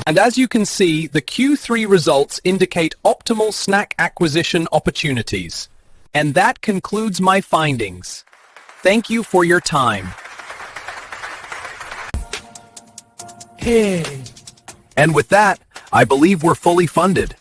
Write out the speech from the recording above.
And as you can see, the Q3 results indicate optimal snack acquisition opportunities. And that concludes my findings. Thank you for your time. Hey. And with that, I believe we're fully funded.